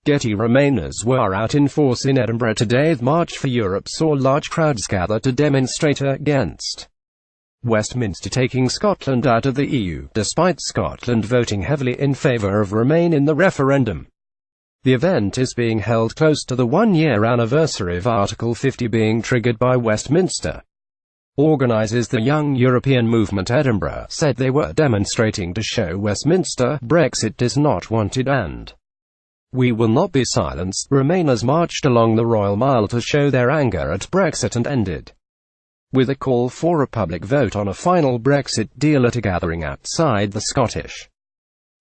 Getty Remainers were out in force in Edinburgh today. The March for Europe saw large crowds gather to demonstrate against Westminster taking Scotland out of the EU, despite Scotland voting heavily in favour of Remain in the referendum. The event is being held close to the one-year anniversary of Article 50 being triggered by Westminster. Organisers the Young European Movement Edinburgh said they were demonstrating to show Westminster Brexit is not wanted and we will not be silenced. Remainers marched along the Royal Mile to show their anger at Brexit and ended with a call for a public vote on a final Brexit deal at a gathering outside the Scottish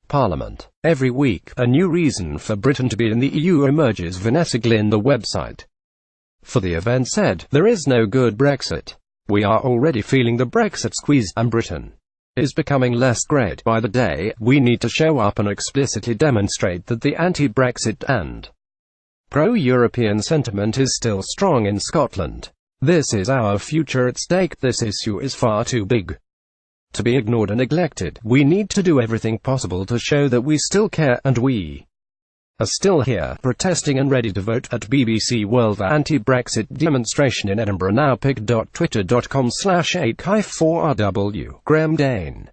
Parliament. Every week, a new reason for Britain to be in the EU emerges. Vanessa Glynn, the website for the event, said, "There is no good Brexit. We are already feeling the Brexit squeeze, and Britain is becoming less great by the day. We need to show up and explicitly demonstrate that the anti-Brexit and pro-European sentiment is still strong in Scotland. This is our future at stake. This issue is far too big to be ignored and neglected. We need to do everything possible to show that we still care, and we are still here, protesting and ready to vote." At BBC World, the anti-Brexit demonstration in Edinburgh now. pic.twitter.com/8-4rw. Graham Dane.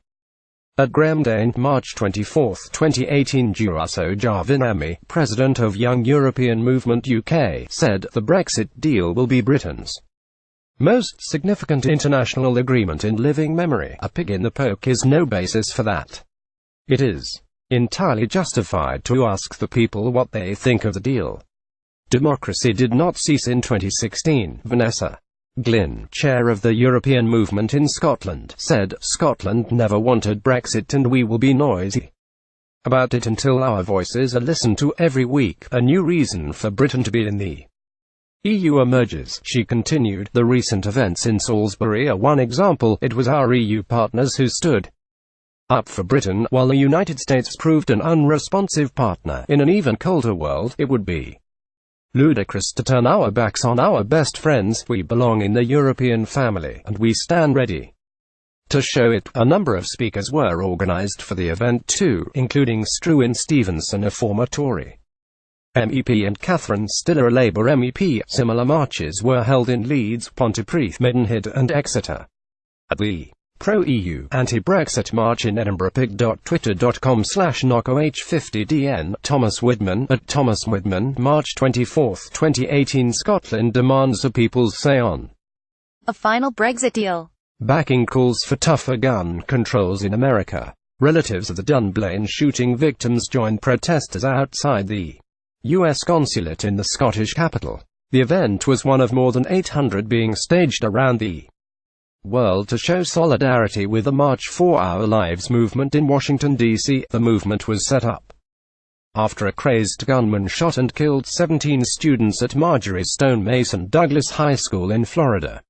At Graham Dane, March 24, 2018. Duraso Javanami, president of Young European Movement UK, said, "The Brexit deal will be Britain's most significant international agreement in living memory. A pig in the poke is no basis for that. It is entirely justified to ask the people what they think of the deal. Democracy did not cease in 2016. Vanessa Glynn, chair of the European Movement in Scotland, said, "Scotland never wanted Brexit and we will be noisy about it until our voices are listened to." Every week, a new reason for Britain to be in the EU emerges. She continued, "The recent events in Salisbury are one example. It was our EU partners who stood up for Britain, while the United States proved an unresponsive partner. In an even colder world, it would be ludicrous to turn our backs on our best friends. We belong in the European family, and we stand ready to show it." A number of speakers were organised for the event too, including Struan Stevenson, a former Tory MEP, and Catherine Stiller, a Labour MEP. Similar marches were held in Leeds, Pontypridd, Maidenhead, and Exeter. At the pro-EU, anti-Brexit march in Edinburgh, pic.twitter.com/NOCOH50DN, Thomas Widman. At Thomas Widman, March 24, 2018. Scotland demands a people's say on a final Brexit deal. Backing calls for tougher gun controls in America. Relatives of the Dunblane shooting victims joined protesters outside the U.S. consulate in the Scottish capital. The event was one of more than 800 being staged around the world to show solidarity with the March for Our Lives movement in Washington, D.C. The movement was set up after a crazed gunman shot and killed 17 students at Marjory Stone Mason Douglas High School in Florida.